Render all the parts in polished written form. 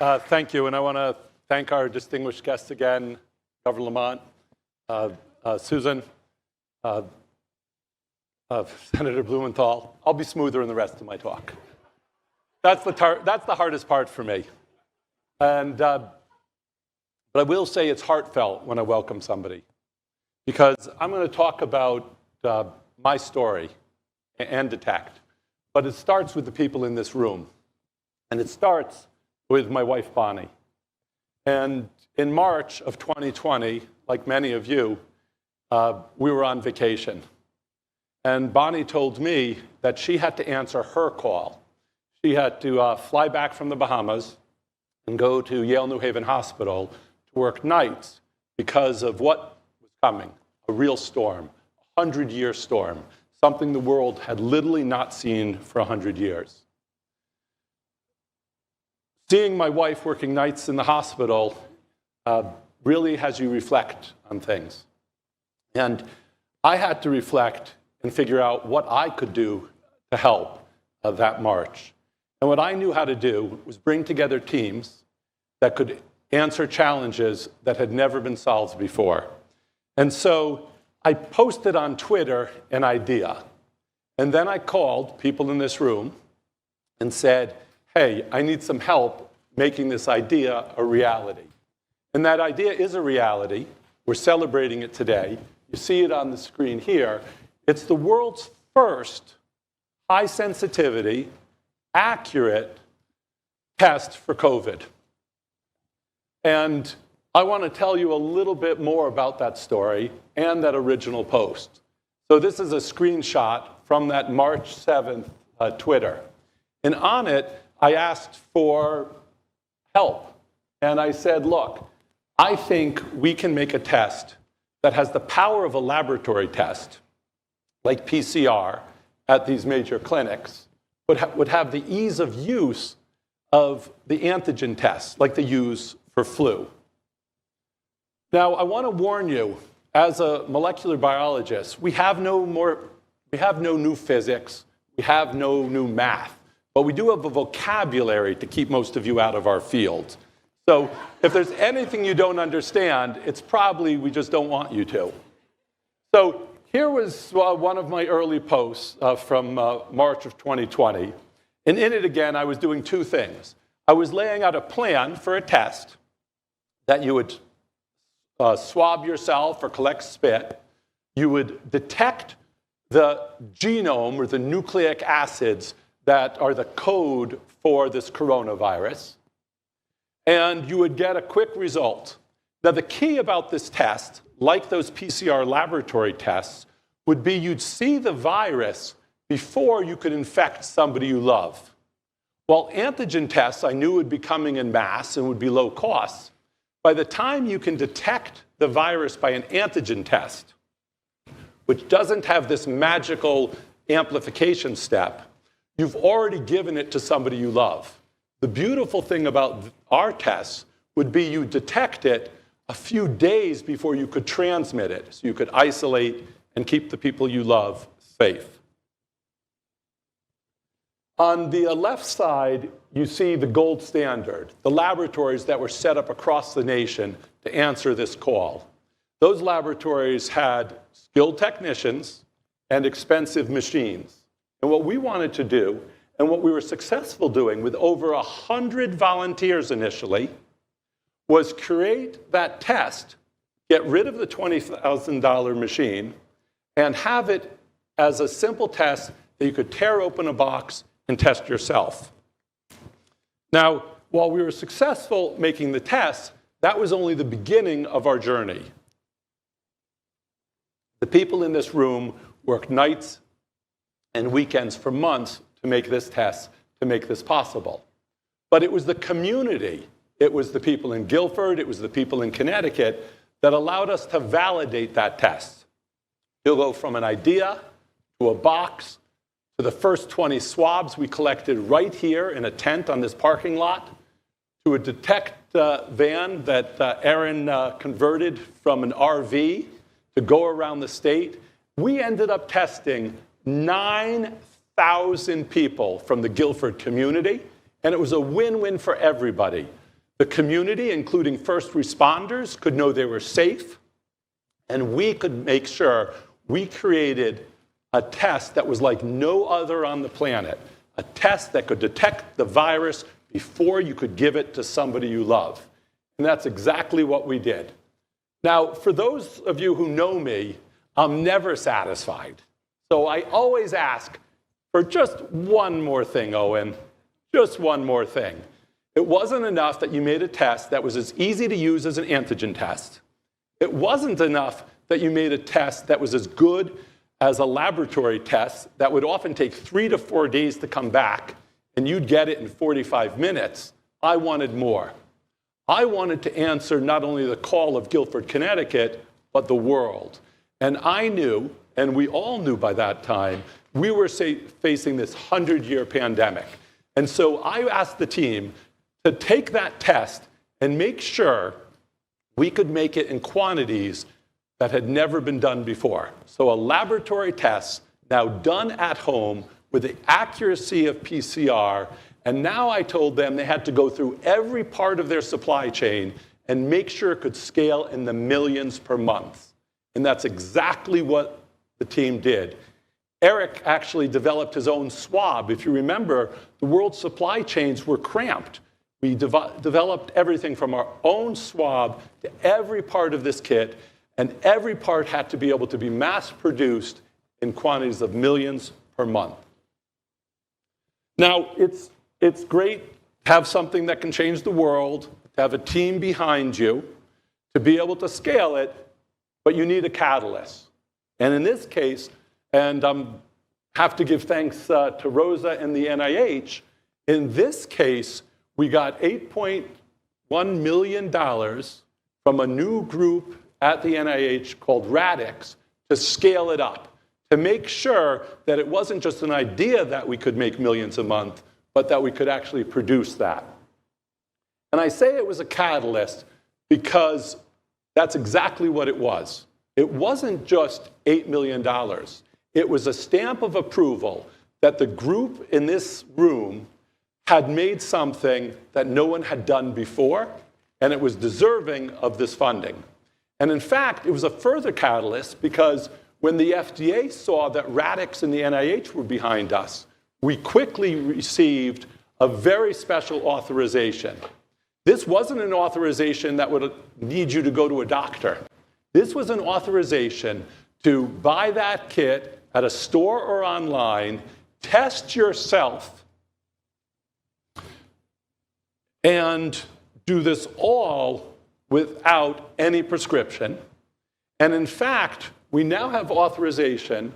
Thank you, and I want to thank our distinguished guests again, Governor Lamont, Susan, Senator Blumenthal. I'll be smoother in the rest of my talk. That's the hardest part for me. And, but I will say it's heartfelt when I welcome somebody, because I'm going to talk about my story and detect. But it starts with the people in this room. And it starts with my wife, Bonnie. And in March of 2020, like many of you, we were on vacation. And Bonnie told me that she had to answer her call. She had to fly back from the Bahamas and go to Yale New Haven Hospital to work nights because of what was coming, a real storm, a 100-year storm, something the world had literally not seen for 100 years. Seeing my wife working nights in the hospital really has you reflect on things. And I had to reflect and figure out what I could do to help that March. And what I knew how to do was bring together teams that could answer challenges that had never been solved before. And so I posted on Twitter an idea. And then I called people in this room and said, hey, I need some help making this idea a reality. And that idea is a reality. We're celebrating it today. You see it on the screen here. It's the world's first high-sensitivity, accurate test for COVID. And I want to tell you a little bit more about that story and that original post. So this is a screenshot from that March 7th Twitter. And on it, I asked for help. And I said, look, I think we can make a test that has the power of a laboratory test, like PCR, at these major clinics, but would have the ease of use of the antigen tests, like they use for flu. Now, I want to warn you, as a molecular biologist, we have no new physics, we have no new math, but we do have a vocabulary to keep most of you out of our field. So if there's anything you don't understand, it's probably we just don't want you to. So here was one of my early posts from March of 2020. And in it, again, I was doing two things. I was laying out a plan for a test that you would swab yourself or collect spit. You would detect the genome or the nucleic acids that are the code for this coronavirus. And you would get a quick result. Now, the key about this test, like those PCR laboratory tests, would be you'd see the virus before you could infect somebody you love. While antigen tests I knew would be coming in mass and would be low cost, by the time you can detect the virus by an antigen test, which doesn't have this magical amplification step, you've already given it to somebody you love. The beautiful thing about our tests would be you detect it a few days before you could transmit it, so you could isolate and keep the people you love safe. On the left side, you see the gold standard, the laboratories that were set up across the nation to answer this call. Those laboratories had skilled technicians and expensive machines. And what we wanted to do, and what we were successful doing with over 100 volunteers initially, was create that test, get rid of the $20,000 machine, and have it as a simple test that you could tear open a box and test yourself. Now, while we were successful making the test, that was only the beginning of our journey. The people in this room worked nights and weekends for months to make this test, to make this possible. But it was the community, it was the people in Guilford, it was the people in Connecticut that allowed us to validate that test. You'll go from an idea to a box to the first 20 swabs we collected right here in a tent on this parking lot, to a detect van that Aaron converted from an RV to go around the state. We ended up testing 9,000 people from the Guilford community, and it was a win-win for everybody. The community, including first responders, could know they were safe, and we could make sure we created a test that was like no other on the planet, a test that could detect the virus before you could give it to somebody you love. And that's exactly what we did. Now, for those of you who know me, I'm never satisfied. So I always ask for just one more thing, Owen, just one more thing. It wasn't enough that you made a test that was as easy to use as an antigen test. It wasn't enough that you made a test that was as good as a laboratory test that would often take 3 to 4 days to come back, and you'd get it in 45 minutes. I wanted more. I wanted to answer not only the call of Guilford, Connecticut, but the world. And I knew, and we all knew by that time, we were facing this 100-year pandemic. And so I asked the team to take that test and make sure we could make it in quantities that had never been done before. So a laboratory test now done at home with the accuracy of PCR, and now I told them they had to go through every part of their supply chain and make sure it could scale in the millions per month. And that's exactly what the team did. Eric actually developed his own swab. If you remember, the world's supply chains were cramped. We developed everything from our own swab to every part of this kit, and every part had to be able to be mass-produced in quantities of millions per month. Now, it's great to have something that can change the world, to have a team behind you, to be able to scale it, but you need a catalyst. And in this case, and I have to give thanks to Rosa and the NIH, in this case, we got $8.1 million from a new group at the NIH called RADx to scale it up, to make sure that it wasn't just an idea that we could make millions a month, but that we could actually produce that. And I say it was a catalyst because that's exactly what it was. It wasn't just $8 million. It was a stamp of approval that the group in this room had made something that no one had done before, and it was deserving of this funding. And in fact, it was a further catalyst because when the FDA saw that RADx and the NIH were behind us, we quickly received a very special authorization. This wasn't an authorization that would need you to go to a doctor. This was an authorization to buy that kit at a store or online, test yourself, and do this all without any prescription. And in fact, we now have authorization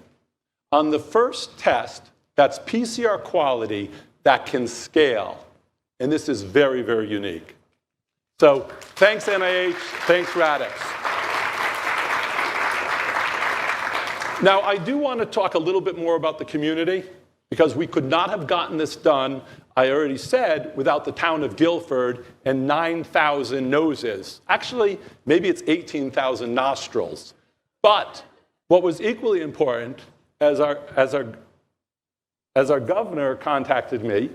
on the first test that's PCR-quality that can scale. And this is very, very unique. So thanks, NIH. Thanks, RADx. Now, I do want to talk a little bit more about the community, because we could not have gotten this done, I already said, without the town of Guilford and 9,000 noses. Actually, maybe it's 18,000 nostrils. But what was equally important, as our governor contacted me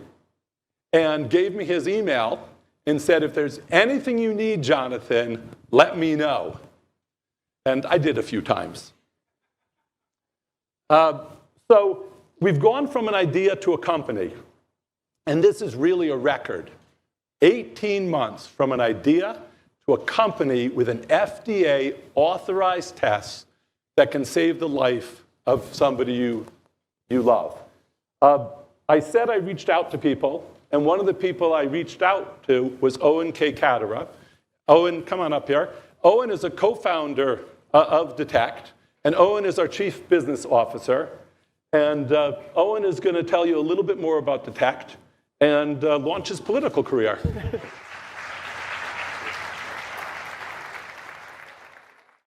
and gave me his email and said, if there's anything you need, Jonathan, let me know. And I did a few times. So we've gone from an idea to a company. And this is really a record. 18 months from an idea to a company with an FDA-authorized test that can save the life of somebody you love. I said I reached out to people, and one of the people I reached out to was Owen K. Catera. Owen, come on up here. Owen is a co-founder of Detect, and Owen is our chief business officer. And Owen is going to tell you a little bit more about Detect and launch his political career.